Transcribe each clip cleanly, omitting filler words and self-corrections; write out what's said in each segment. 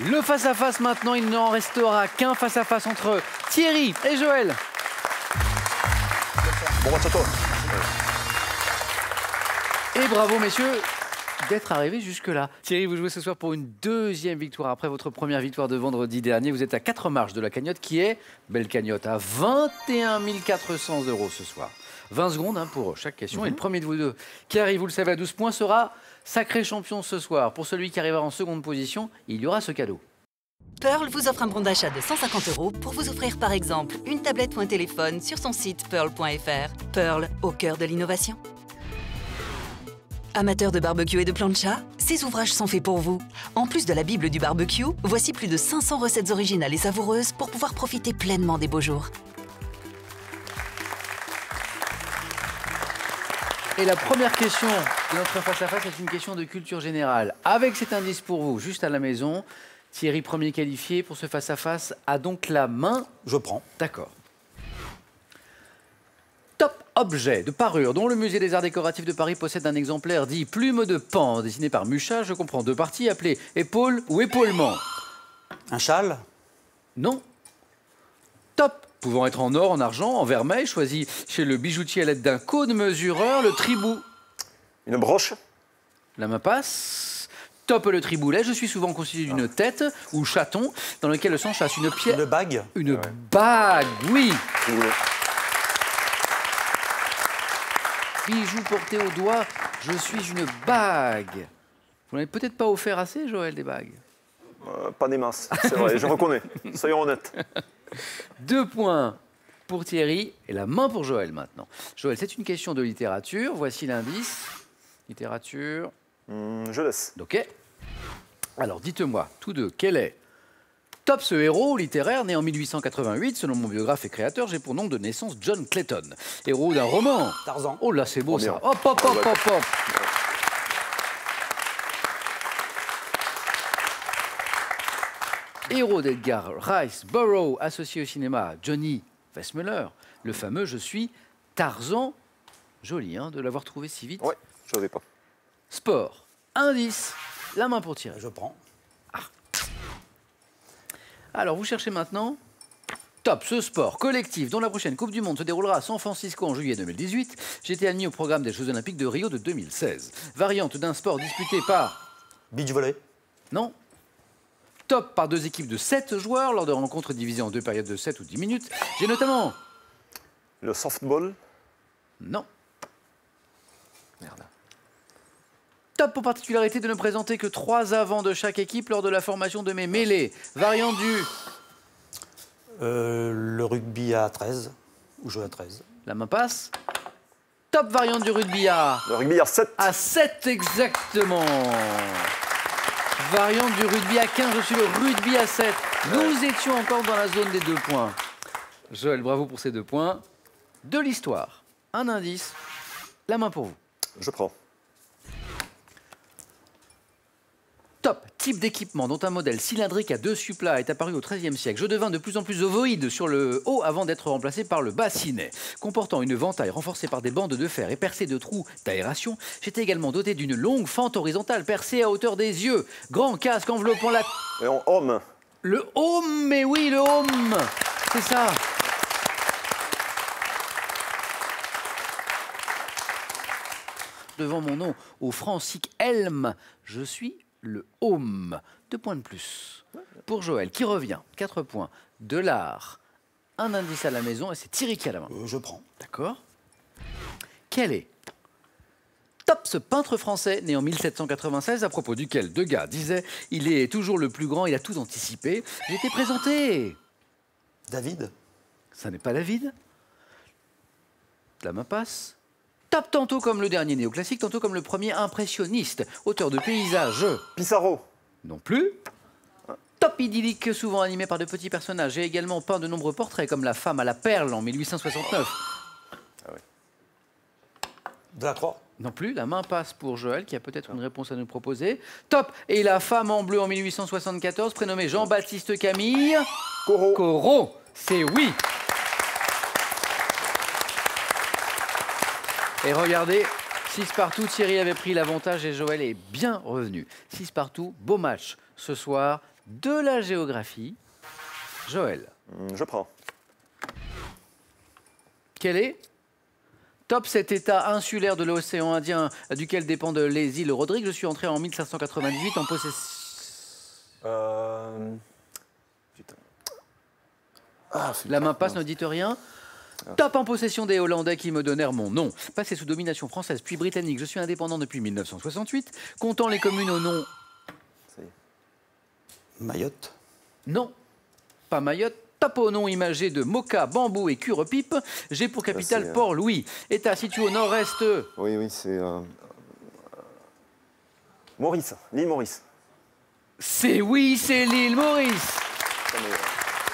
Le face-à-face maintenant, il n'en restera qu'un face-à-face entre Thierry et Joël. Bon match à toi. Et bravo messieurs d'être arrivés jusque-là. Thierry, vous jouez ce soir pour une deuxième victoire après votre première victoire de vendredi dernier. Vous êtes à 4 marches de la cagnotte qui est, belle cagnotte, à 21 400 € ce soir. 20 secondes hein, pour chaque question. Et le premier de vous deux qui arrive, vous le savez, à 12 points sera sacré champion ce soir. Pour celui qui arrivera en seconde position, il y aura ce cadeau. Pearl vous offre un bon d'achat de 150 € pour vous offrir par exemple une tablette ou un téléphone sur son site pearl.fr. Pearl, au cœur de l'innovation. Amateurs de barbecue et de plancha, ces ouvrages sont faits pour vous. En plus de la Bible du barbecue, voici plus de 500 recettes originales et savoureuses pour pouvoir profiter pleinement des beaux jours. Et la première question de notre face-à-face est une question de culture générale. Avec cet indice pour vous, juste à la maison, Thierry, premier qualifié pour ce face-à-face, a donc la main. Je prends. D'accord. Top objet de parure dont le musée des arts décoratifs de Paris possède un exemplaire dit plume de pan, dessiné par Mucha. Je comprends deux parties appelées épaule ou épaulement. Un châle? Non. Top, pouvant être en or, en argent, en vermeil, choisi chez le bijoutier à l'aide d'un cône mesureur, le tribou. Une broche? La main passe. Top le triboulet, je suis souvent constitué d'une tête ou chaton dans lequel s'enchasse une pierre. Une bague? Une bague, oui. Bijou porté au doigt, je suis une bague. Vous n'avez peut-être pas offert assez, Joël, des bagues? Pas des masses, c'est vrai, je reconnais. Soyons honnêtes. 2 points pour Thierry et la main pour Joël maintenant. Joël, c'est une question de littérature. Voici l'indice. Littérature. Je laisse. Ok. Alors, dites-moi, tous deux, quel est Top, ce héros littéraire né en 1888, selon mon biographe et créateur, j'ai pour nom de naissance John Clayton. Héros d'un roman. Tarzan. Oh là, c'est beau Bien. ça. Hop, hop, hop, hop, hop. Héros d'Edgar Rice Burroughs, associé au cinéma à Johnny Weissmuller, le fameux Je suis Tarzan. Joli hein, de l'avoir trouvé si vite. Ouais, je n'avais pas. Sport. Indice. La main pour tirer. Je prends. Alors, vous cherchez maintenant Top, ce sport collectif dont la prochaine Coupe du Monde se déroulera à San Francisco en juillet 2018. J'ai été admis au programme des Jeux Olympiques de Rio de 2016. Variante d'un sport disputé par... Beach volley. Non. Top par 2 équipes de 7 joueurs lors de rencontres divisées en 2 périodes de 7 ou 10 minutes. J'ai notamment... Le softball? Non. Merde. Top pour particularité de ne présenter que 3 avants de chaque équipe lors de la formation de mes mêlées. Variante du... Le rugby à 13. Ou jeu à 13. La main passe. Top variante du rugby à... Le rugby à 7. À 7 exactement. Variante du rugby à 15, je suis le rugby à 7. Nous étions encore dans la zone des 2 points. Joël, bravo pour ces 2 points. De l'histoire, un indice, la main pour vous. Je prends. Top, type d'équipement dont un modèle cylindrique à 2 supplats est apparu au XIIIe siècle. Je devins de plus en plus ovoïde sur le haut avant d'être remplacé par le bassinet. Comportant une ventaille renforcée par des bandes de fer et percée de trous d'aération, j'étais également doté d'une longue fente horizontale percée à hauteur des yeux. Grand casque enveloppant la... Et en homme? Le home, mais oui, le home. C'est ça. Devant mon nom, au Francique Helm, je suis le home. 2 points de plus. Pour Joël, qui revient, 4 points. De l'art, un indice à la maison, et c'est Thierry qui a la main. Je prends. D'accord. Quel est Top, ce peintre français, né en 1796, à propos duquel Degas disait « Il est toujours le plus grand, il a tout anticipé ». J'ai été présenté. David. Ça n'est pas David. La main passe. Top, tantôt comme le dernier néoclassique, tantôt comme le premier impressionniste, auteur de paysages. Pissarro? Non plus. Top idyllique, souvent animé par de petits personnages. J'ai également peint de nombreux portraits, comme la femme à la perle en 1869. Delacroix. Non plus, la main passe pour Joël, qui a peut-être une réponse à nous proposer. Top, et la femme en bleu en 1874, prénommée Jean-Baptiste Camille. Corot? Corot, c'est oui. Et regardez, 6 partout, Thierry avait pris l'avantage et Joël est bien revenu. 6 partout, beau match ce soir. de la géographie. Joël. Je prends. Quel est Top, cet état insulaire de l'océan Indien duquel dépendent les îles Rodrigue. Je suis entré en 1598 en possession... Putain. La main passe, ne dites rien. Top, en possession des Hollandais qui me donnèrent mon nom. Passé sous domination française puis britannique, je suis indépendant depuis 1968. Comptant les communes au nom... Mayotte. Non, pas Mayotte. Top, au nom imagé de Moka, Bambou et Curepipe. J'ai pour capitale c'est, Port-Louis. État situé au nord-est... Oui, c'est... Maurice, l'île Maurice. C'est l'île Maurice.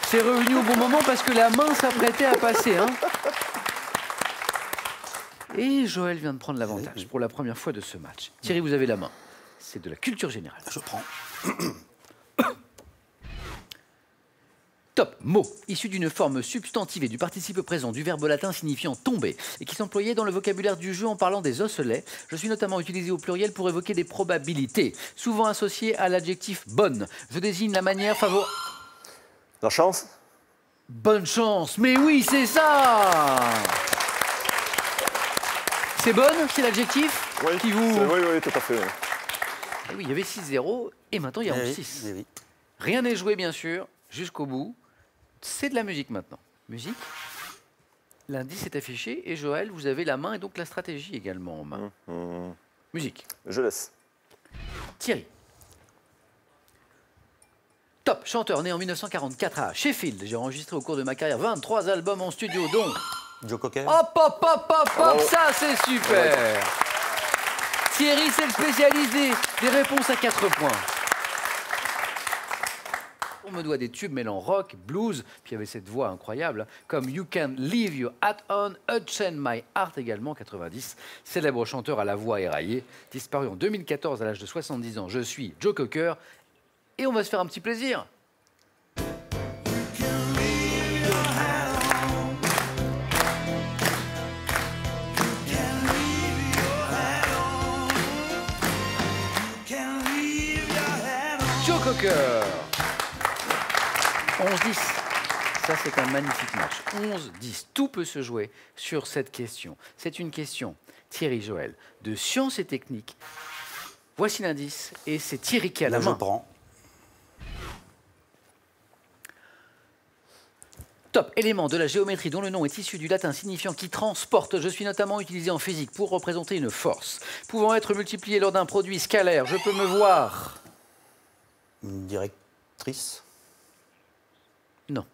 C'est revenu au bon moment parce que la main s'apprêtait à passer. Hein. Et Joël vient de prendre l'avantage pour la première fois de ce match. Thierry, vous avez la main. C'est de la culture générale. Je prends. Top, mot, issu d'une forme substantivée du participe présent du verbe latin signifiant tomber et qui s'employait dans le vocabulaire du jeu en parlant des osselets. Je suis notamment utilisé au pluriel pour évoquer des probabilités, souvent associées à l'adjectif bonne. Je désigne la manière favorable. La chance. Bonne chance, mais oui, c'est ça. C'est bonne, c'est l'adjectif Oui, qui vous... oui, tout à fait. Oui. Ah oui, il y avait 6-0 et maintenant il y a 6. Oui. Rien n'est joué, bien sûr, jusqu'au bout. C'est de la musique maintenant. Musique. L'indice est affiché et Joël, vous avez la main et donc la stratégie également en main. Musique. Je laisse. Thierry. Top, chanteur né en 1944 à Sheffield. J'ai enregistré au cours de ma carrière 23 albums en studio, dont... Joe Cocker. Hop, ça c'est super. Thierry, c'est le spécialiste des réponses à 4 points. On me doit des tubes mêlant rock, blues, puis il y avait cette voix incroyable, comme You Can Leave Your Hat On, Unchain My Heart également, 90. Célèbre chanteur à la voix éraillée, disparu en 2014 à l'âge de 70 ans. Je suis Joe Cocker et on va se faire un petit plaisir. Joe Cocker. 11-10, ça c'est un magnifique match. 11-10, tout peut se jouer sur cette question. C'est une question, Thierry Joël, de sciences et techniques. Voici l'indice et c'est Thierry qui a la main. Je prends. Top, élément de la géométrie dont le nom est issu du latin signifiant qui transporte. Je suis notamment utilisé en physique pour représenter une force. Pouvant être multipliée lors d'un produit scalaire, je peux me voir... Une directrice. Non.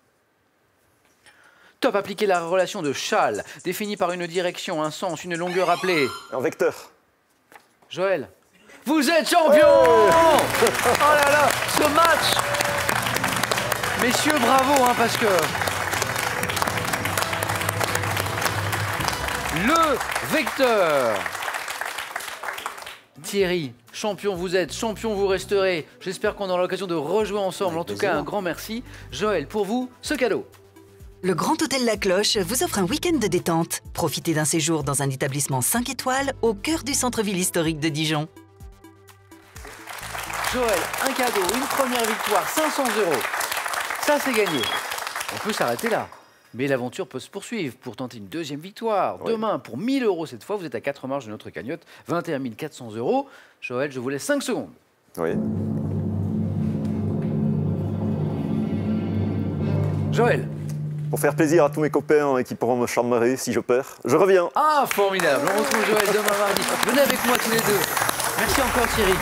Top, appliquer la relation de Schall, définie par une direction, un sens, une longueur appelée... Un vecteur. Joël, vous êtes champion. Oh là là, ce match. Messieurs, bravo, hein, parce que... Le vecteur. Thierry, champion vous êtes, champion vous resterez. J'espère qu'on aura l'occasion de rejouer ensemble. En tout cas, un grand merci. Joël, pour vous, ce cadeau. Le Grand Hôtel La Cloche vous offre un week-end de détente. Profitez d'un séjour dans un établissement 5 étoiles au cœur du centre-ville historique de Dijon. Joël, un cadeau, une première victoire, 500 €. Ça, c'est gagné. On peut s'arrêter là. Mais l'aventure peut se poursuivre pour tenter une deuxième victoire. Oui. Demain, pour 1 000 € cette fois, vous êtes à 4 marches de notre cagnotte, 21 400 €. Joël, je vous laisse 5 secondes. Oui. Joël. Pour faire plaisir à tous mes copains qui pourront me charmer si je perds, je reviens. Ah, formidable. On retrouve Joël demain mardi. Venez avec moi tous les deux. Merci encore Thierry.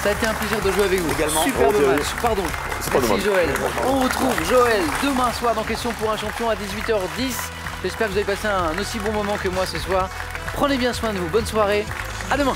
Ça a été un plaisir de jouer avec vous. Également. Superbe Thierry. match. Pardon. C'est pas Merci dommage. Joël. On retrouve Joël demain soir dans Question pour un champion à 18h10. J'espère que vous avez passé un aussi bon moment que moi ce soir. Prenez bien soin de vous. Bonne soirée. À demain.